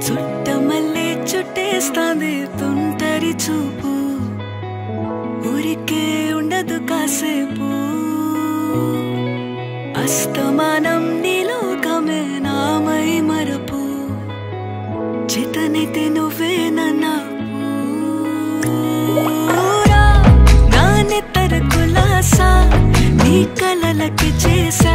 చుట్టమల్లే చుట్టేస్తాంది తుంటరి చూపు ఊరికే ఉండదు కాసేపు అస్తమానం నీలోకమే నామై మరపు చేతనైతే నువ్వే నా నెత్తర కులాసా నీ కలలకి చేసా